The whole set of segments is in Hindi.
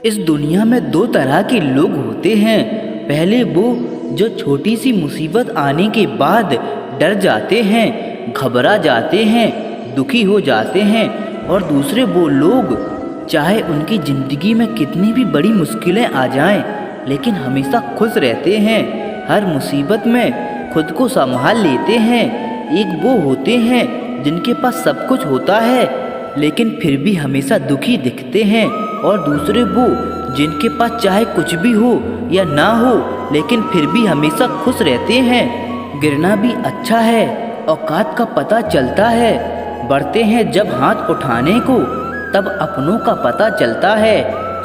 इस दुनिया में दो तरह के लोग होते हैं। पहले वो जो छोटी सी मुसीबत आने के बाद डर जाते हैं, घबरा जाते हैं, दुखी हो जाते हैं। और दूसरे वो लोग चाहे उनकी ज़िंदगी में कितनी भी बड़ी मुश्किलें आ जाएं, लेकिन हमेशा खुश रहते हैं, हर मुसीबत में खुद को संभाल लेते हैं। एक वो होते हैं जिनके पास सब कुछ होता है लेकिन फिर भी हमेशा दुखी दिखते हैं, और दूसरे वो जिनके पास चाहे कुछ भी हो या ना हो लेकिन फिर भी हमेशा खुश रहते हैं। गिरना भी अच्छा है, औकात का पता चलता है। बढ़ते हैं जब हाथ उठाने को तब अपनों का पता चलता है।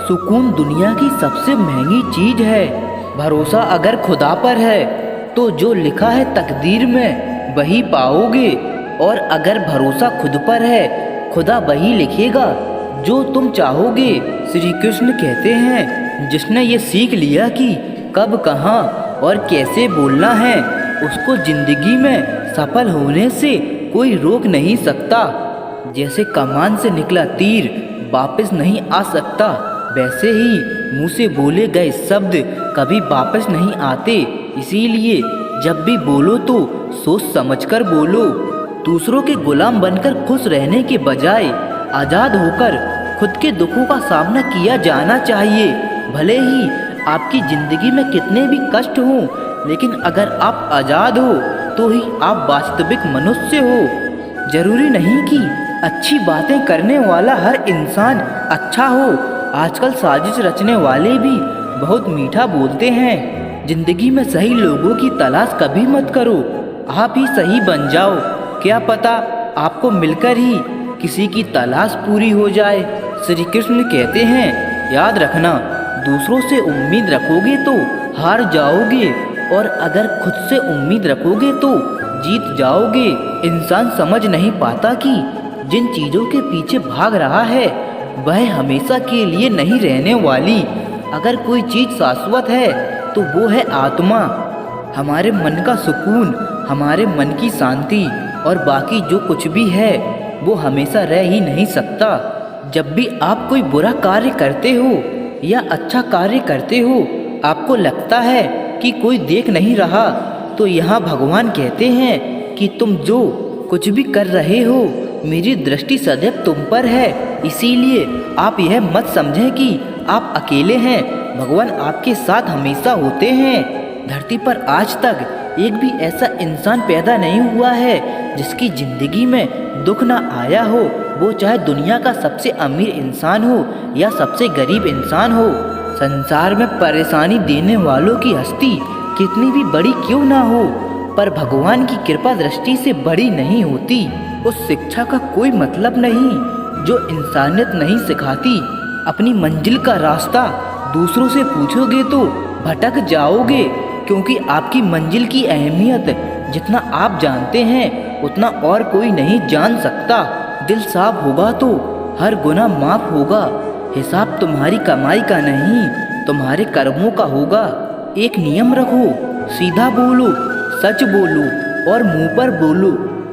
सुकून दुनिया की सबसे महंगी चीज है। भरोसा अगर खुदा पर है तो जो लिखा है तकदीर में वही पाओगे, और अगर भरोसा खुद पर है खुदा वही लिखेगा जो तुम चाहोगे। श्री कृष्ण कहते हैं जिसने ये सीख लिया कि कब, कहाँ और कैसे बोलना है, उसको जिंदगी में सफल होने से कोई रोक नहीं सकता। जैसे कमान से निकला तीर वापस नहीं आ सकता, वैसे ही मुंह से बोले गए शब्द कभी वापस नहीं आते। इसीलिए जब भी बोलो तो सोच समझकर बोलो। दूसरों के गुलाम बनकर खुश रहने के बजाय आज़ाद होकर खुद के दुखों का सामना किया जाना चाहिए। भले ही आपकी ज़िंदगी में कितने भी कष्ट हों, लेकिन अगर आप आज़ाद हो तो ही आप वास्तविक मनुष्य हो। जरूरी नहीं कि अच्छी बातें करने वाला हर इंसान अच्छा हो। आजकल साजिश रचने वाले भी बहुत मीठा बोलते हैं। जिंदगी में सही लोगों की तलाश कभी मत करो, आप ही सही बन जाओ। क्या पता आपको मिलकर ही किसी की तलाश पूरी हो जाए। श्री कृष्ण कहते हैं याद रखना, दूसरों से उम्मीद रखोगे तो हार जाओगे, और अगर खुद से उम्मीद रखोगे तो जीत जाओगे। इंसान समझ नहीं पाता कि जिन चीज़ों के पीछे भाग रहा है वह हमेशा के लिए नहीं रहने वाली। अगर कोई चीज़ शाश्वत है तो वो है आत्मा, हमारे मन का सुकून, हमारे मन की शांति, और बाकी जो कुछ भी है वो हमेशा रह ही नहीं सकता। जब भी आप कोई बुरा कार्य करते हो या अच्छा कार्य करते हो, आपको लगता है कि कोई देख नहीं रहा, तो यहाँ भगवान कहते हैं कि तुम जो कुछ भी कर रहे हो मेरी दृष्टि सदैव तुम पर है। इसीलिए आप यह मत समझें कि आप अकेले हैं, भगवान आपके साथ हमेशा होते हैं। धरती पर आज तक एक भी ऐसा इंसान पैदा नहीं हुआ है जिसकी ज़िंदगी में दुख ना आया हो, वो चाहे दुनिया का सबसे अमीर इंसान हो या सबसे गरीब इंसान हो। संसार में परेशानी देने वालों की हस्ती कितनी भी बड़ी क्यों ना हो, पर भगवान की कृपा दृष्टि से बड़ी नहीं होती। उस शिक्षा का कोई मतलब नहीं जो इंसानियत नहीं सिखाती। अपनी मंजिल का रास्ता दूसरों से पूछोगे तो भटक जाओगे, क्योंकि आपकी मंजिल की अहमियत जितना आप जानते हैं उतना और कोई नहीं जान सकता। दिल साफ होगा तो हर गुनाह माफ होगा। हिसाब तुम्हारी कमाई का नहीं, तुम्हारे कर्मों का होगा। एक नियम रखो, सीधा बोलो, सच बोलो और मुंह पर बोलो।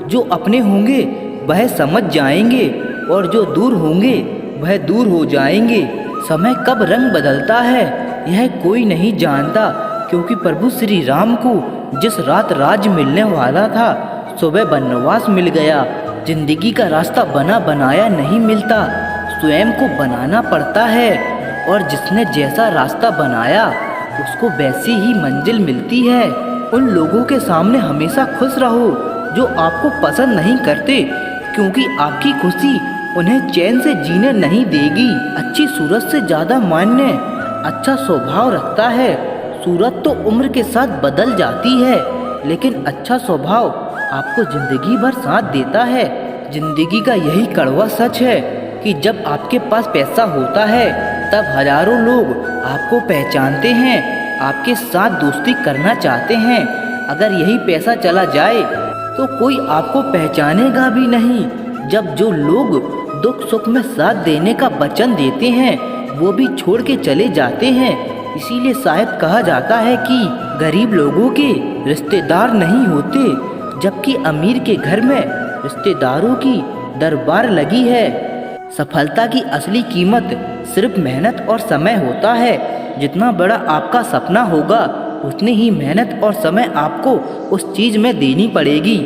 जो अपने होंगे वह समझ जाएंगे, और जो दूर होंगे वह दूर हो जाएंगे। समय कब रंग बदलता है यह कोई नहीं जानता, क्योंकि प्रभु श्री राम को जिस रात राज मिलने वाला था सुबह वनवास मिल गया। जिंदगी का रास्ता बना बनाया नहीं मिलता, स्वयं को बनाना पड़ता है, और जिसने जैसा रास्ता बनाया उसको वैसी ही मंजिल मिलती है। उन लोगों के सामने हमेशा खुश रहो जो आपको पसंद नहीं करते, क्योंकि आपकी खुशी उन्हें चैन से जीने नहीं देगी। अच्छी सूरत से ज़्यादा मान्य अच्छा स्वभाव रखता है। सूरत तो उम्र के साथ बदल जाती है, लेकिन अच्छा स्वभाव आपको जिंदगी भर साथ देता है। जिंदगी का यही कड़वा सच है कि जब आपके पास पैसा होता है तब हजारों लोग आपको पहचानते हैं, आपके साथ दोस्ती करना चाहते हैं। अगर यही पैसा चला जाए तो कोई आपको पहचानेगा भी नहीं। जब जो लोग दुख सुख में साथ देने का वचन देते हैं वो भी छोड़ के चले जाते हैं। इसीलिए शायद कहा जाता है कि गरीब लोगों के रिश्तेदार नहीं होते, जबकि अमीर के घर में रिश्तेदारों की दरबार लगी है। सफलता की असली कीमत सिर्फ मेहनत और समय होता है। जितना बड़ा आपका सपना होगा उतनी ही मेहनत और समय आपको उस चीज़ में देनी पड़ेगी।